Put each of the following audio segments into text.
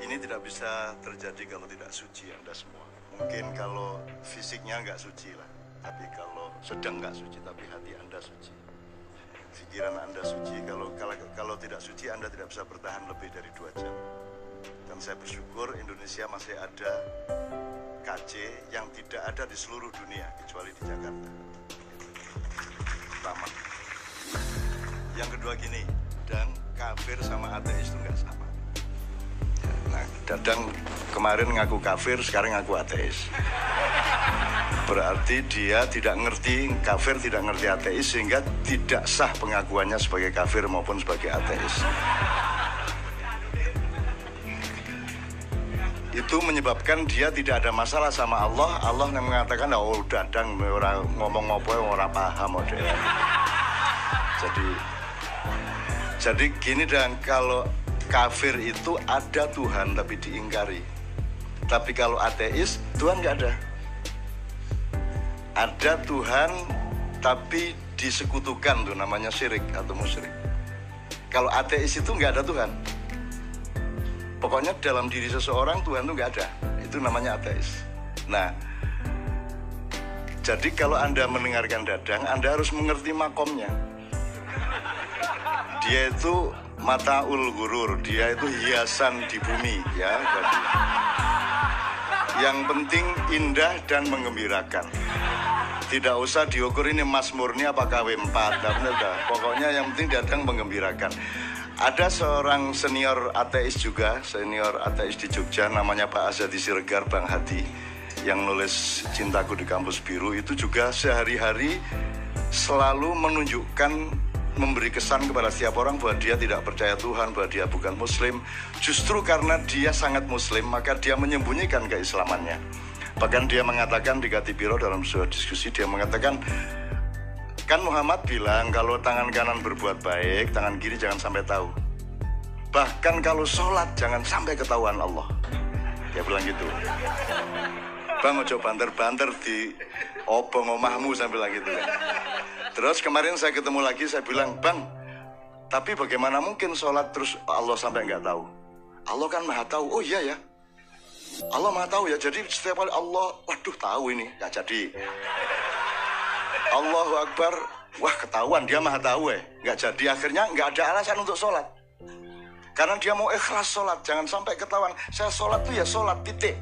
ini tidak bisa terjadi kalau tidak suci Anda semua. Mungkin kalau fisiknya nggak suci lah, tapi kalau sedang nggak suci, tapi hati Anda suci, pikiran Anda suci. Kalau tidak suci, Anda tidak bisa bertahan lebih dari 2 jam. Dan saya bersyukur Indonesia masih ada KC yang tidak ada di seluruh dunia kecuali di Jakarta. Pertama. Yang kedua gini, dan kafir sama ateis itu nggak sama. Nah, Dadang kemarin ngaku kafir, sekarang ngaku ateis. Berarti dia tidak ngerti kafir, tidak ngerti ateis, sehingga tidak sah pengakuannya sebagai kafir maupun sebagai ateis. Itu menyebabkan dia tidak ada masalah sama Allah. Allah yang mengatakan, oh Dadang orang ngomong apa orang paham. Jadi gini, dan kalau kafir itu ada Tuhan tapi diingkari. Tapi kalau ateis, Tuhan nggak ada. Ada Tuhan tapi disekutukan, tuh namanya syirik atau musyrik. Kalau ateis itu nggak ada Tuhan. Pokoknya dalam diri seseorang Tuhan itu nggak ada. Itu namanya ateis. Nah, jadi kalau Anda mendengarkan Dadang, Anda harus mengerti makomnya. Dia itu mataul ghurur, dia itu hiasan di bumi, ya. Jadi, yang penting indah dan menggembirakan. Tidak usah diukur ini Mas Murni apa KW4, pokoknya yang penting Dadang menggembirakan. Ada seorang senior ateis juga, senior ateis di Jogja, namanya Pak Azadi Siregar, Bang Hadi, yang nulis Cintaku di Kampus Biru, itu juga sehari-hari selalu menunjukkan, memberi kesan kepada setiap orang bahwa dia tidak percaya Tuhan, bahwa dia bukan Muslim. Justru karena dia sangat Muslim, maka dia menyembunyikan keislamannya. Bahkan dia mengatakan di Katipiro dalam sebuah diskusi, dia mengatakan, kan Muhammad bilang kalau tangan kanan berbuat baik, tangan kiri jangan sampai tahu. Bahkan kalau sholat jangan sampai ketahuan Allah. Dia bilang gitu. Bang, ojo banter-banter di obong omahmu, saya bilang gitu kan. Terus kemarin saya ketemu lagi, saya bilang, Bang, tapi bagaimana mungkin sholat terus Allah sampai nggak tahu? Allah kan maha tahu. Oh iya ya, Allah maha tahu ya. Jadi setiap kali Allah, waduh tahu ini, ya jadi Allahu Akbar, wah ketahuan dia maha tahu nggak jadi. Akhirnya nggak ada alasan untuk sholat. Karena dia mau ikhlas sholat, jangan sampai ketahuan. Saya sholat tuh ya sholat, titik.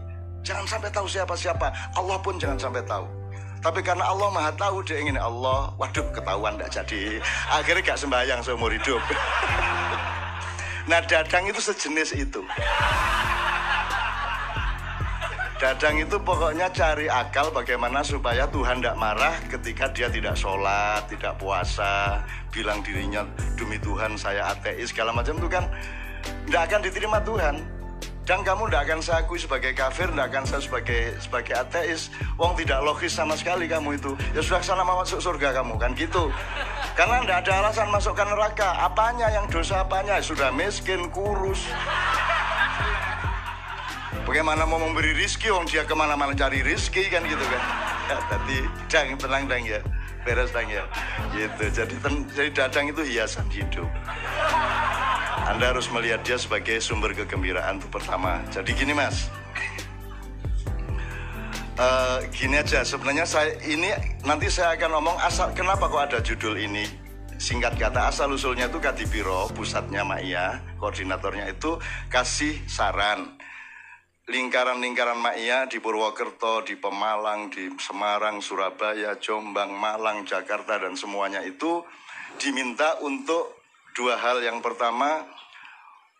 Jangan sampai tahu siapa-siapa. Allah pun jangan sampai tahu. Tapi karena Allah maha tahu, dia ingin Allah, waduh ketahuan nggak jadi. Akhirnya gak sembahyang seumur hidup. Nah, Dadang itu sejenis itu. Dadang itu pokoknya cari akal bagaimana supaya Tuhan tidak marah ketika dia tidak sholat, tidak puasa, bilang dirinya demi Tuhan saya ateis, segala macam itu kan tidak akan diterima Tuhan. Dan kamu tidak akan saya akui sebagai kafir, tidak akan saya sebagai ateis. Wong tidak logis sama sekali kamu itu. Ya sudah sana mau masuk surga kamu, kan gitu. Karena tidak ada alasan masukkan neraka. Apanya yang dosa apanya? Sudah miskin, kurus. Bagaimana mau memberi rizki, wong dia kemana-mana cari rizki, kan gitu kan. Ya, tadi tenang ya, beres ya. Gitu. Jadi Dadang itu hiasan hidup. Anda harus melihat dia sebagai sumber kegembiraan itu pertama. Jadi gini Mas, gini aja. Sebenarnya nanti saya akan ngomong asal kenapa kok ada judul ini. Singkat kata asal usulnya itu Katipiro, pusatnya Ma'iyah, koordinatornya itu kasih saran. Lingkaran-lingkaran Ma'iyah di Purwokerto, di Pemalang, di Semarang, Surabaya, Jombang, Malang, Jakarta, dan semuanya itu diminta untuk 2 hal. Yang pertama,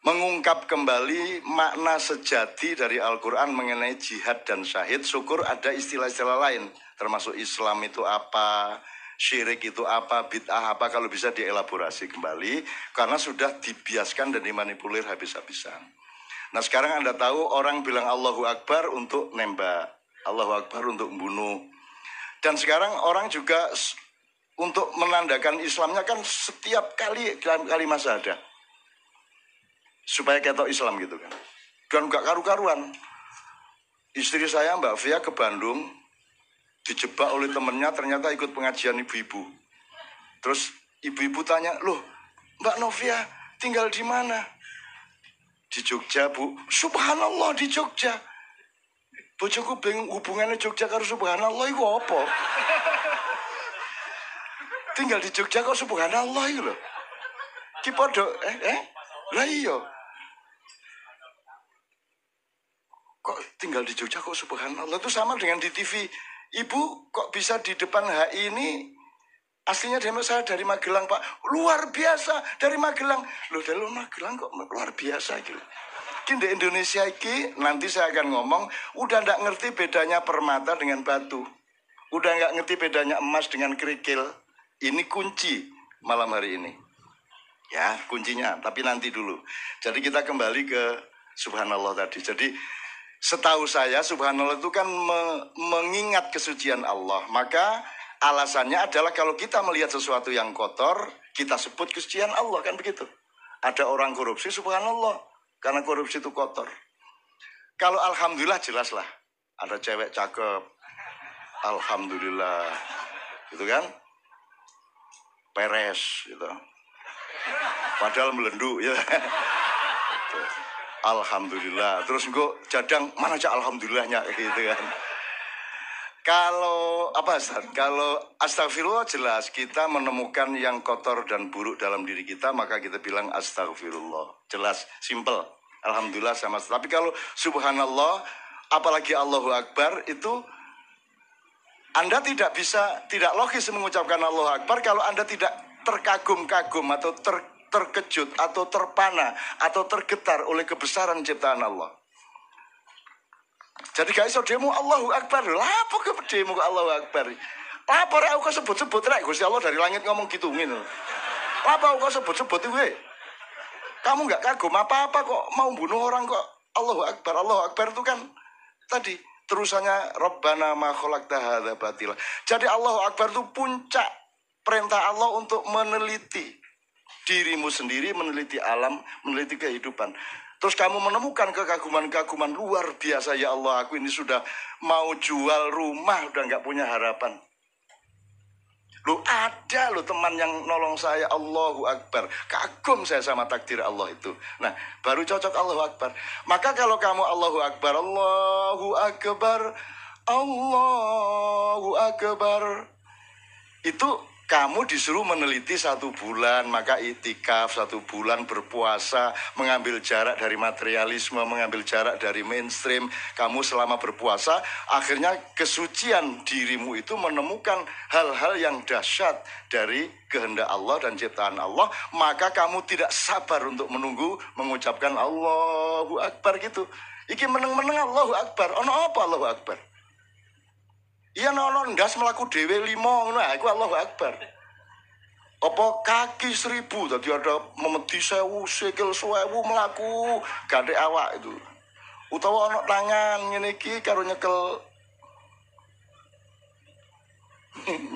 mengungkap kembali makna sejati dari Al-Quran mengenai jihad dan syahid. Syukur ada istilah-istilah lain, termasuk Islam itu apa, syirik itu apa, bid'ah apa, kalau bisa dielaborasi kembali, karena sudah dibiaskan dan dimanipulir habis-habisan. Nah sekarang Anda tahu orang bilang Allahu Akbar untuk nembak, Allahu Akbar untuk membunuh. Dan sekarang orang juga untuk menandakan Islamnya kan setiap kali masa ada. Supaya ketok Islam gitu kan. Dan gak karu-karuan. Istri saya Mbak Fia ke Bandung, dijebak oleh temennya, ternyata ikut pengajian ibu-ibu. Terus ibu-ibu tanya, loh Mbak Novia tinggal di mana? di Jogja, Bu. Subhanallah di Jogja. Bojoku bingung hubungannya Jogja karo subhanallah itu apa? Tinggal di Jogja kok subhanallah itu loh. Ki podo lah iya. Kok tinggal di Jogja kok subhanallah, itu sama dengan di TV. Ibu kok bisa di depan HI ini, aslinya saya dari Magelang, Pak. Luar biasa dari Magelang. Loh dari Magelang kok luar biasa gitu. Di Indonesia ini nanti saya akan ngomong, udah nggak ngerti bedanya permata dengan batu, udah nggak ngerti bedanya emas dengan kerikil. Ini kunci malam hari ini, ya kuncinya. Tapi nanti dulu. Jadi kita kembali ke subhanallah tadi. Jadi setahu saya subhanallah itu kan mengingat kesucian Allah. Maka alasannya adalah kalau kita melihat sesuatu yang kotor, kita sebut kesucian Allah, kan begitu. Ada orang korupsi, subhanallah. Karena korupsi itu kotor. Kalau alhamdulillah jelas lah. Ada cewek cakep. Alhamdulillah. Gitu kan. Peres. Gitu. Padahal melenduk. Ya. Gitu. Alhamdulillah. Terus engkau jadang, mana aja alhamdulillahnya. Gitu kan. Kalau astagfirullah jelas kita menemukan yang kotor dan buruk dalam diri kita, maka kita bilang astagfirullah. Jelas, simple. Alhamdulillah sama. Tapi kalau subhanallah, apalagi Allahu Akbar, itu Anda tidak logis mengucapkan Allahu Akbar kalau Anda tidak terkagum-kagum atau terkejut atau terpana atau tergetar oleh kebesaran ciptaan Allah. Jadi gak iso demo Allahu Akbar. Lah apa demo Allahu Akbar? Apa rek aku sebut-sebut rek Gusti Allah dari langit ngomong gitu ngene. Apa aku sebut-sebut iki? Kamu gak kagum apa-apa kok mau bunuh orang kok Allahu Akbar. Allahu Akbar itu kan tadi terusannya Rabbana ma khalaqta hadza batila. Jadi Allahu Akbar itu puncak perintah Allah untuk meneliti dirimu sendiri, meneliti alam, meneliti kehidupan. Terus kamu menemukan kekaguman-kekaguman luar biasa. Ya Allah, aku ini sudah mau jual rumah, udah nggak punya harapan. Lu ada lo teman yang nolong saya, Allahu Akbar. Kagum saya sama takdir Allah itu. Nah, baru cocok Allahu Akbar. Maka kalau kamu Allahu Akbar, Allahu Akbar, Allahu Akbar, itu kamu disuruh meneliti 1 bulan, maka itikaf 1 bulan, berpuasa, mengambil jarak dari materialisme, mengambil jarak dari mainstream. Kamu selama berpuasa, akhirnya kesucian dirimu itu menemukan hal-hal yang dahsyat dari kehendak Allah dan ciptaan Allah. Maka kamu tidak sabar untuk menunggu mengucapkan Allahu Akbar gitu. Iki meneng-meneng Allahu Akbar. Ono apa Allahu Akbar? Iya nono ndas melaku dewe 5, nah itu Allahu Akbar. Apa kaki 1000, tadi ada memedi 1000, sikil 1000 melaku gandek awak itu. Utawa ono tangan ngene iki karo nyekel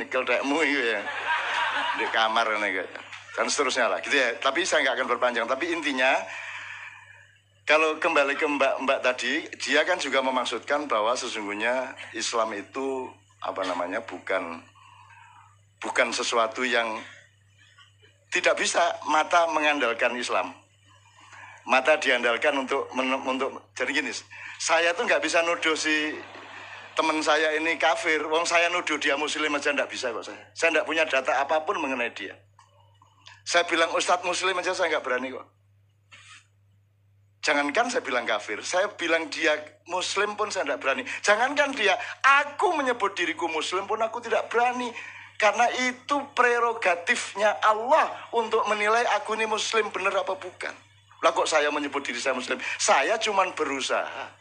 nyekel dekmu itu ya. Di kamar ngene dan seterusnya lah gitu ya. Tapi saya nggak akan berpanjang, tapi intinya kalau kembali ke Mbak tadi, dia kan juga memaksudkan bahwa sesungguhnya Islam itu bukan sesuatu yang tidak bisa mata mengandalkan Islam. Mata diandalkan untuk jadi gini, saya tuh nggak bisa nuduh si teman saya ini kafir. Wong saya nuduh dia muslim aja nggak bisa kok saya. Saya nggak punya data apapun mengenai dia. Saya bilang Ustadz muslim aja saya nggak berani kok. Jangankan saya bilang kafir, saya bilang dia muslim pun saya tidak berani. Jangankan dia, aku menyebut diriku muslim pun aku tidak berani. Karena itu prerogatifnya Allah untuk menilai aku ini muslim benar apa bukan. Lah kok saya menyebut diri saya muslim? Saya cuma berusaha.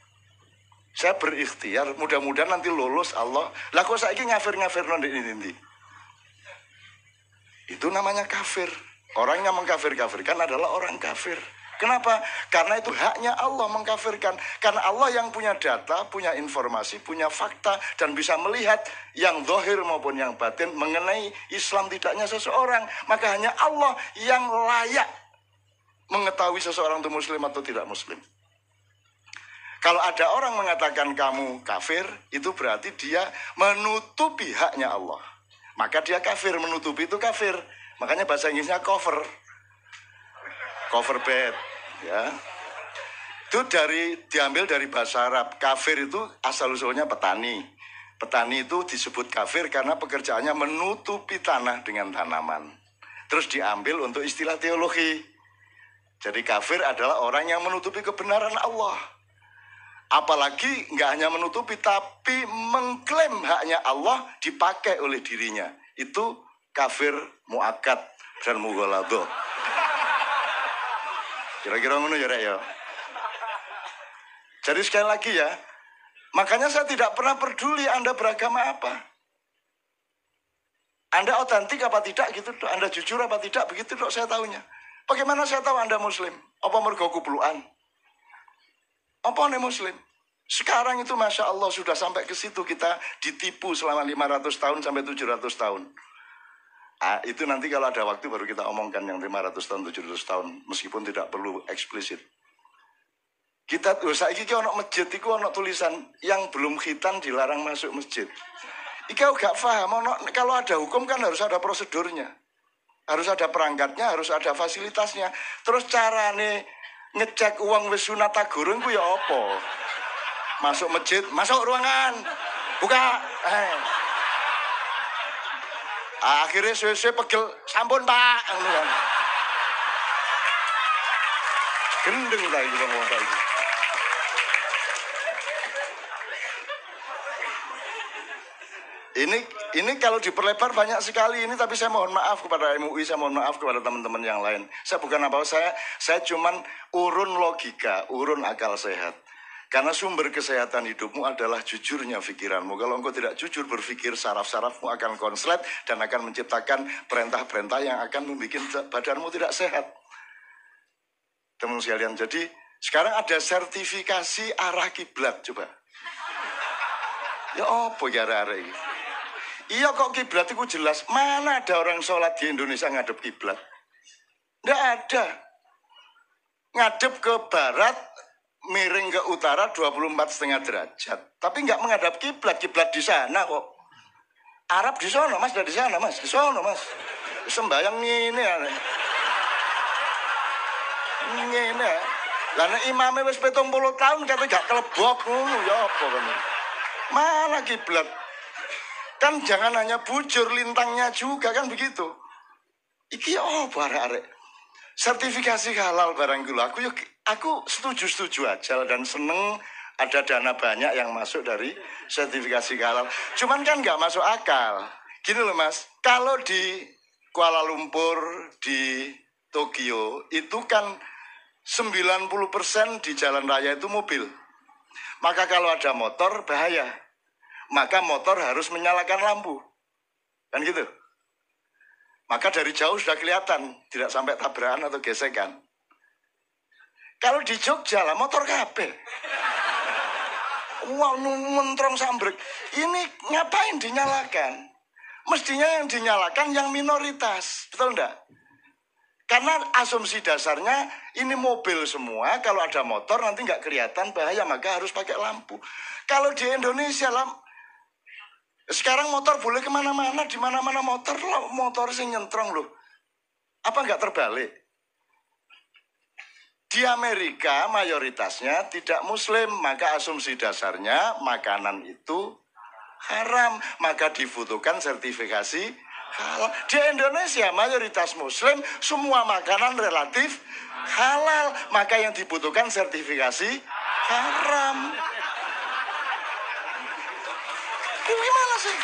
Saya berikhtiar, mudah-mudahan nanti lulus Allah. Lah kok saya ini ngafir-ngafir ini. Itu namanya kafir. Orang yang mengkafir-kafirkan adalah orang kafir. Kenapa? Karena itu haknya Allah mengkafirkan. Karena Allah yang punya data, punya informasi, punya fakta, dan bisa melihat yang zahir maupun yang batin mengenai Islam tidaknya seseorang. Maka hanya Allah yang layak mengetahui seseorang itu muslim atau tidak muslim. Kalau ada orang mengatakan kamu kafir, itu berarti dia menutupi haknya Allah. Maka dia kafir, menutupi itu kafir. Makanya bahasa Inggrisnya cover bed, ya. Itu diambil dari bahasa Arab. Kafir itu asal-usulnya petani. Petani itu disebut kafir karena pekerjaannya menutupi tanah dengan tanaman. Terus diambil untuk istilah teologi. Jadi kafir adalah orang yang menutupi kebenaran Allah. Apalagi nggak hanya menutupi, tapi mengklaim haknya Allah dipakai oleh dirinya. Itu kafir mu'akkad dan mughaladhah. Kira-kira ngono ya, Rek ya. Jadi sekali lagi ya, makanya saya tidak pernah peduli Anda beragama apa. Anda otentik apa tidak gitu, Anda jujur apa tidak, begitu dok saya tahunya. Bagaimana saya tahu Anda Muslim? Apa mergo kupluan? Apa Anda Muslim? Sekarang itu Masya Allah sudah sampai ke situ, kita ditipu selama 500 tahun sampai 700 tahun. Itu nanti kalau ada waktu baru kita omongkan yang 500 tahun, 700 tahun, meskipun tidak perlu eksplisit. Kita saiki iki ono masjid iku ono tulisan yang belum khitan dilarang masuk masjid. Iki gak paham, kalau ada hukum kan harus ada prosedurnya. Harus ada perangkatnya, harus ada fasilitasnya. Terus carane ngecek uang wis sunat tagurung ku ya apa? Masuk masjid, masuk ruangan. Buka. Akhirnya suwe-suwe pegel, sampun Pak. Gendeng ta iki wong ta iki. Ini kalau diperlebar banyak sekali ini, tapi saya mohon maaf kepada MUI, saya mohon maaf kepada teman-teman yang lain. Saya bukan apa, saya cuman urun logika, urun akal sehat. Karena sumber kesehatan hidupmu adalah jujurnya pikiranmu. Kalau engkau tidak jujur berpikir, saraf-sarafmu akan konslet dan akan menciptakan perintah-perintah yang akan membuat badanmu tidak sehat. Teman sekalian, jadi sekarang ada sertifikasi arah kiblat, coba. Ya apa gara-gara ini? Iya kok kiblat itu jelas. Mana ada orang sholat di Indonesia ngadep kiblat? Nggak ada. Ngadep ke barat, miring ke utara 24,5 derajat. Tapi nggak menghadap kiblat. Kiblat di sana kok. Arab di sana mas, dari sana mas, di sana mas. Sembayang ini ya. Ini ya. Karena imamnya wis 70 tahun kata gak kelebok ya apa kan. Mana kiblat? Kan jangan hanya bujur lintangnya juga kan begitu. Iki apa arek-arek? Sertifikasi halal barang gula. Aku setuju aja dan seneng ada dana banyak yang masuk dari sertifikasi halal. Cuman kan nggak masuk akal. Gini loh mas, kalau di Kuala Lumpur, di Tokyo itu kan 90% di jalan raya itu mobil. Maka kalau ada motor bahaya. Maka motor harus menyalakan lampu. Kan gitu. Maka dari jauh sudah kelihatan, tidak sampai tabrakan atau gesekan. Kalau di Jogja lah motor kabeh. Wah, mentrong sambrek. Ini ngapain dinyalakan? Mestinya yang dinyalakan yang minoritas. Betul enggak? Karena asumsi dasarnya ini mobil semua, kalau ada motor nanti nggak kelihatan bahaya, maka harus pakai lampu. Kalau di Indonesia lah, sekarang motor boleh kemana-mana, di mana-mana motor sing nyentrong loh. Apa nggak terbalik? Di Amerika mayoritasnya tidak muslim, maka asumsi dasarnya makanan itu haram, maka dibutuhkan sertifikasi halal. Di Indonesia mayoritas muslim, semua makanan relatif halal, maka yang dibutuhkan sertifikasi haram. Gimana sih?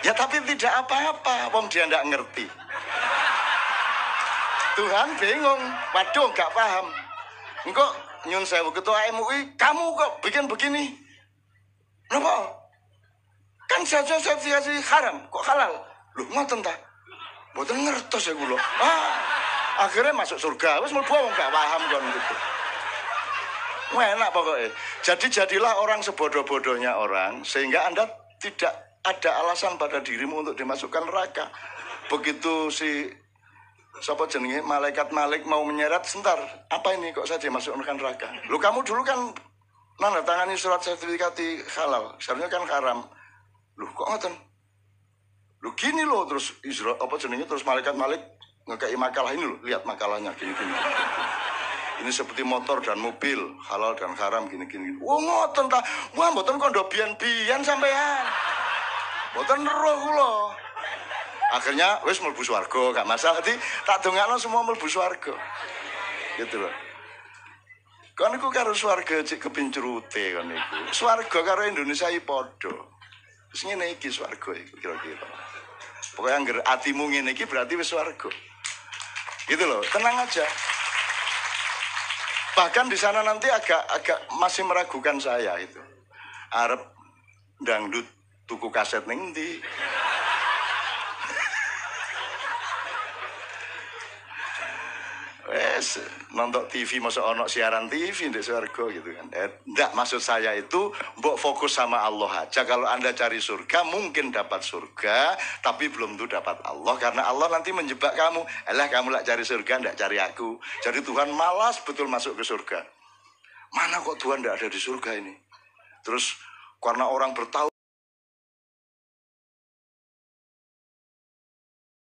Ya tapi tidak apa-apa, wong dia nggak ngerti. Tuhan bingung, waduh nggak paham. Engkau nyun sewu ketua MUI, kamu kok bikin begini? Kenapa? Kan saja sertifikasi haram, kok halal? Loh ngoten ta? Mboten ngertos ya kula. Akhirnya masuk surga, wis mlebu wong gak paham kon gitu. Enak pokoknya. Jadi jadilah orang sebodoh-bodohnya orang, sehingga Anda tidak ada alasan pada dirimu untuk dimasukkan neraka. Begitu si siapa jenenge malaikat Malik mau menyeret, sebentar, apa ini kok saya dimasukkan neraka? Lu kamu dulu kan nandatangani surat sertifikasi halal, seharusnya kan haram. Lu kok ngoten? Lu gini loh, terus terus malaikat ngekei makalah ini loh, lihat makalahnya gini. Ini seperti motor dan mobil, halal dan haram gini. Wah ngoten ta, wah mboten kondo bian sampean. Mboten roh kula. Akhirnya wis mlebu swarga, gak masalah. Jadi tak dongakno semua mlebu swarga. Gitu loh. Kan iku karo swarga cek kepincurute kan iku. Swarga karo Indonesia iki padha. Wis ngene iki swarga iku kira-kira. Pokoke angger atimu ngene iki berarti wis swarga. Gitu loh, tenang aja. Bahkan di sana nanti agak masih meragukan saya itu. Arep dangdut tuku kaset ning ndi? Wes nonton TV masa ono siaran TV di surga gitu kan. Enggak, maksud saya itu mbok fokus sama Allah aja. Kalau Anda cari surga mungkin dapat surga, tapi belum tentu dapat Allah karena Allah nanti menjebak kamu. Alah kamu lah cari surga, enggak cari aku. Jadi Tuhan malas betul masuk ke surga. Mana kok Tuhan enggak ada di surga ini? Terus karena orang bertahu